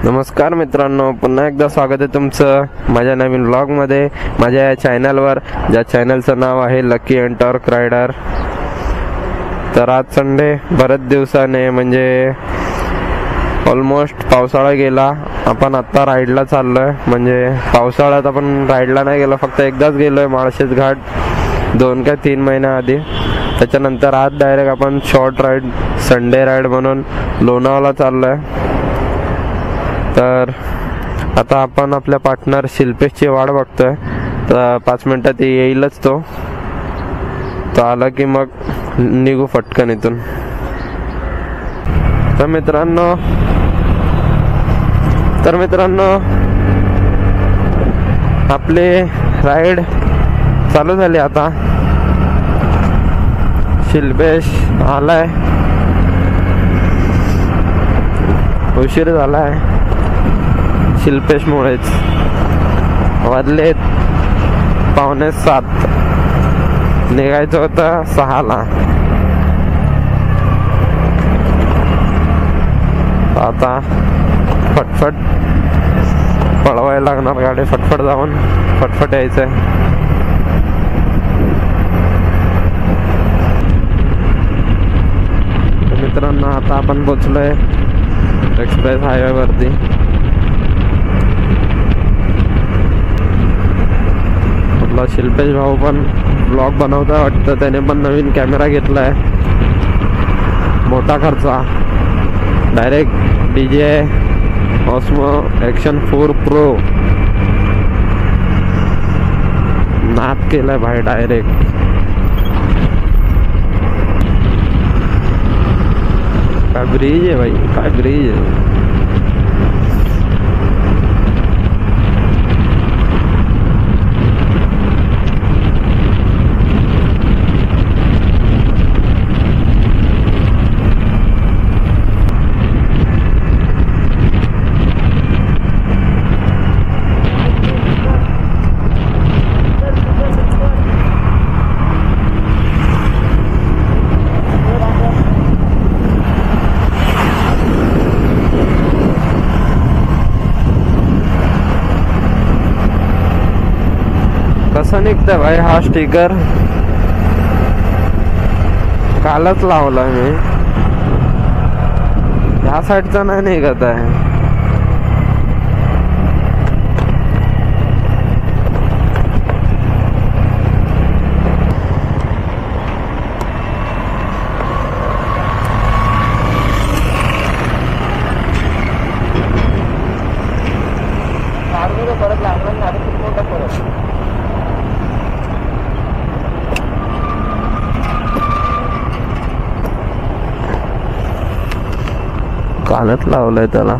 नमस्कार मित्रांनो, पुन्हा एकदा स्वागत आहे तुमचं माझ्या नवीन व्लॉगमध्ये, माझ्या या चॅनलवर, ज्या चॅनलचं नाव आहे लकी अँड टॉर्क रायडर। तर आज संडे, बरेच दिवसाने म्हणजे ऑलमोस्ट पावसाळा गेला, आपण आता राईडला चाललोय। म्हणजे पावसाळ्यात आपण राईडला नाही गेलो, फक्त एकदाच गेलोय माळशेज घाट 2 का 3 महिन्याआधी। त्याच्यानंतर आज डायरेक्ट आपण शॉर्ट राईड, संडे राईड म्हणून लोणावळा चाललोय। तर आता आपण आपल्या पार्टनर शिल्पेशची वाट बघतोय, तर 5 मिनिटात येईलच तो आला की मग निघू फटकन इथून। तर मित्रांनो आपले राईड चालू झाली आता। शिल्पेश आलाय, उशीर झालाय शिल्पेशमुळेच। वाजले 6:45, निघायचं होतं 6ला। आता फटफट पळवायला लागणार गाडी, फटफट जाऊन फटफट यायचंय। मित्रांनो आता आपण पोचलोय एक्सप्रेस हायवे वरती। आपला शिल्पेश भाऊ पण ब्लॉग बनवता वाटतं, त्याने पण नवीन कॅमेरा घेतलाय, मोठा खर्चा, direct DJI Osmo Action 4 Pro नाद केलाय भाई डायरेक्ट। काय ब्रिज आहे भाई, काय ब्रिज आहे। कसं निघतंय भाई हा स्टिकर, कालच लावला मी, ह्या साईडचा नाही निघत आहे। परत लागणार खूप मोठा फरक। कालच लावलंय त्याला।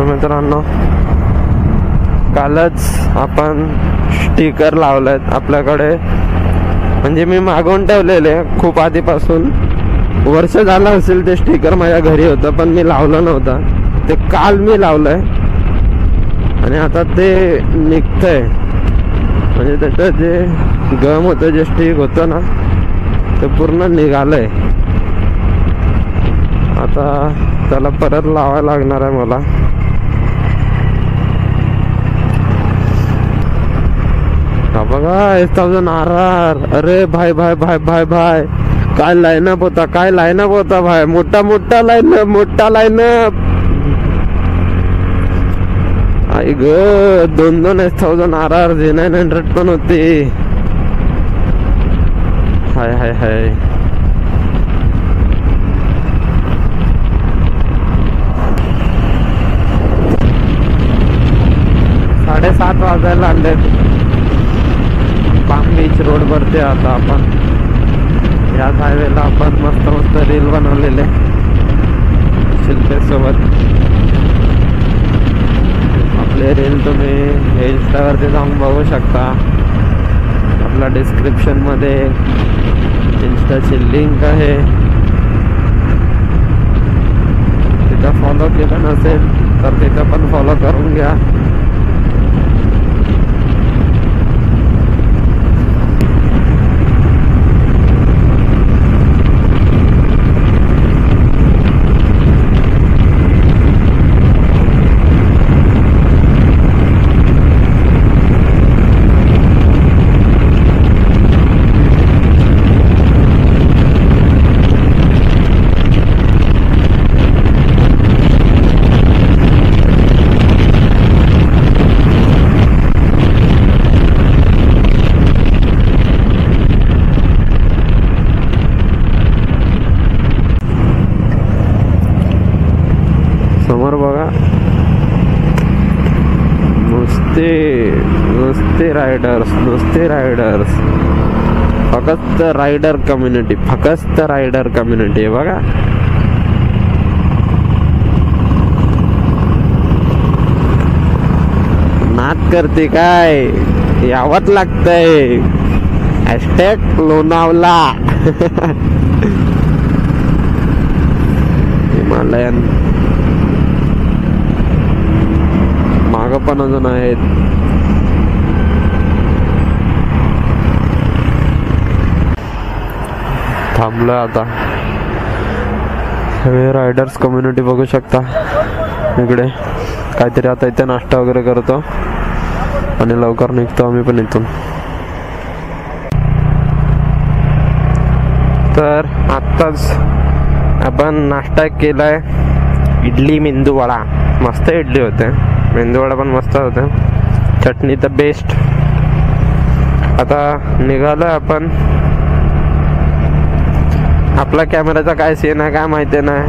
मित्रांनो कालच आपण स्टिकर लावलेत आपल्याकडे, म्हणजे मी मागवून ठेवलेले खूप आधीपासून, वर्ष झालं असेल ते स्टिकर माझ्या घरी होतं, पण मी लावलं नव्हतं। ते काल मी लावलंय आणि आता ते निघतंय, म्हणजे त्याचं जे गम होतं, जे स्टिक होतं ना, ते पूर्ण निघालंय। आता त्याला परत लावायला लागणार आहे मला। बघा 1000 RR, अरे भाई भाई भाई भाई भाई, काय लाईनअप होता, काय लाईनअप होता भाई, मोठा लाईनअप, मोठा लाईनअप। आई ग, 2 1000 RR Z900 पण होती। हाय हाय हाय, साडे 7 वाजायला आणले। पाम बीच रोड वरती आता आपण, याच हायवेला आपण मस्त रील बनवलेले शिल्पेश सोबत। आपले रील तुम्ही इंस्टावरती जाऊन बघू शकता. आपला डिस्क्रिप्शनमध्ये इंस्टाची लिंक आहे, तिथं फॉलो केलं नसेल तर तिथं पण फॉलो करून घ्या. समोर बघा, नुसते रायडर्स, फक्त रायडर कम्युनिटी आहे बघा. नाद करते काय, यावंच लागतंय. हॅशटॅग लोणावला. हिमालयन माग पण अजून आहेत. थांबलोय आता. सगळे रायडर्स कम्युनिटी बघू शकता. इकडे काहीतरी आता इथे नाश्ता वगैरे करतो आणि लवकर निघतो आम्ही पण इथून. तर आत्ताच आपण नाश्ता केलाय, इडली मेंदू वडा. मस्त इडली होते, मेंदू वडा पण मस्त होते, चटणी तर बेस्ट. आता निघालोय आपण. आपला कॅमेराचा काय सीन आहे काय माहिती नाही.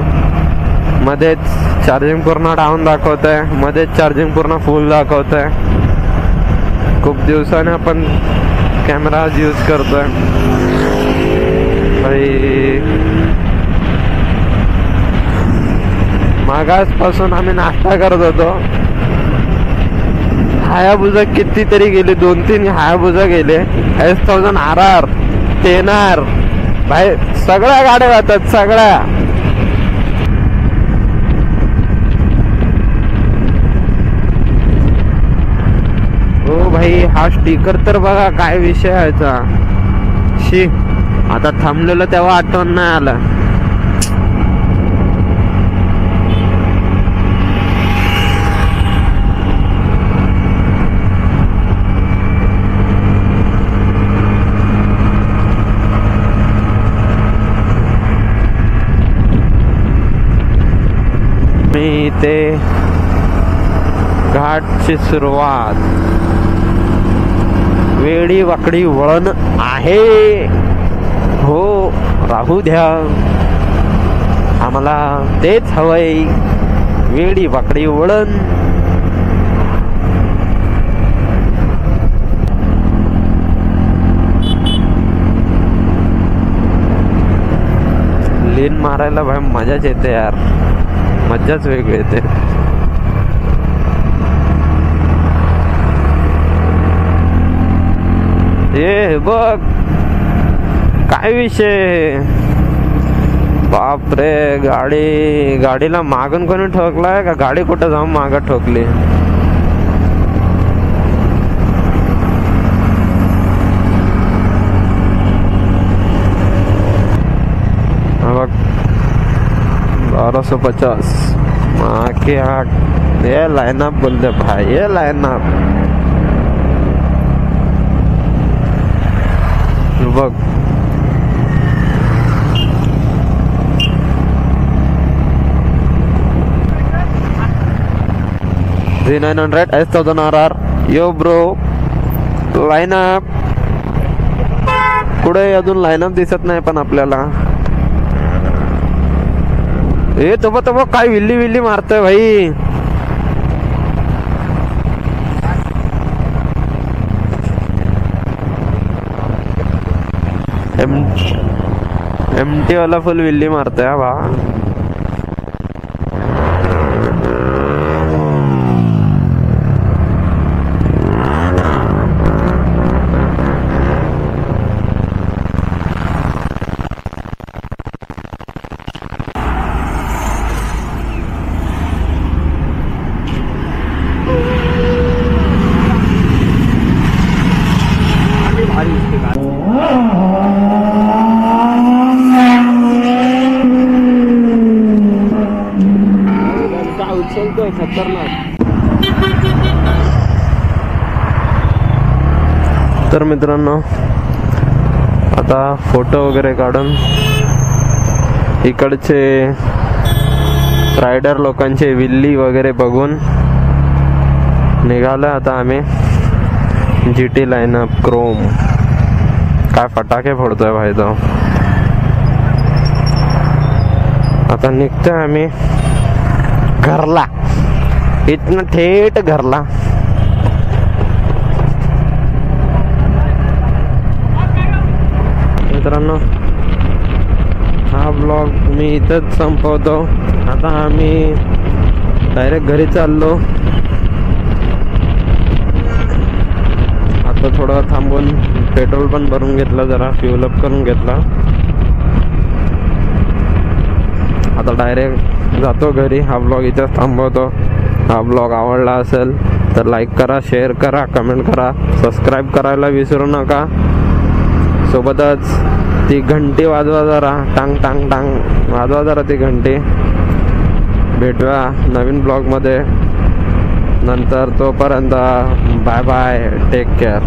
मध्येच चार्जिंग पूर्ण डाऊन दाखवतंय, मध्येच चार्जिंग पूर्ण फुल दाखवतंय. खूप दिवसाने आपण कॅमेरा यूज करतोय. मागासपासून आम्ही नाश्ता करत होतो. हायाबुजा कितीतरी गेले, 2-3 हायाबुजा गेले. S1000 RR 10R भाई, सगळ्या गाड्या जातात सगळ्या. हो भाई, हा स्टिकर तर बघा काय विषय आहे. शी, आता थांबलेलं तेव्हा आठवण नाही आलं. मी ते घाटची सुरुवात, वेडी वाकडी वळण आहे. हो, राहू द्या, आम्हाला तेच हवंय, वेडी वाकडी वळण. लेन मारायला भाई मजाच येते यार, मजाच वेगळी येते. हे बघ काय विषय, बापरे. गाडीला मागून कोणी ठोकलाय का गाडी कुठं जाऊन माग ठोकली. बघ 1250 के आग. ये लाइनअप बोलते भाई, ये लाइनअप बघ. Z900 S1000 RR. यो ब्रो, लाइनअप कुठे अजून लाइनअप दिसत नाही पण आपल्याला. ए तो काय विल्ली मारतोय भाई. MT वाला फुल विल्ली मारतोय हा बा. तर मित्रांनो आता फोटो वगैरे काढून इकडचे रायडर लोकांचे विल्ली वगैरे बघून निघालो आता आम्ही GT लाईनअप क्रोम. काय फटाके फोडतोय भाई तो. आता निघतोय आम्ही घरला, इथनं थेट घरला. मित्रांनो हा ब्लॉग मी इथंच संपवतो. आता आम्ही डायरेक्ट घरी चाललो. आता थोडं थांबून पेट्रोल पण भरून घेतलं, जरा फ्यूल अप करून घेतला. आता डायरेक्ट जातो घरी. हा ब्लॉग इथंच थांबवतो. हा ब्लॉग आवडला असेल तर लाईक करा, शेअर करा, कमेंट करा, सबस्क्राईब करायला विसरू नका. सोबतच ती घंटी वाजवा जरा, टांग टांग टांग वाजवा जरा ती घंटी. भेटूया नवीन ब्लॉगमध्ये. नंतर तोपर्यंत बाय बाय, टेक केअर.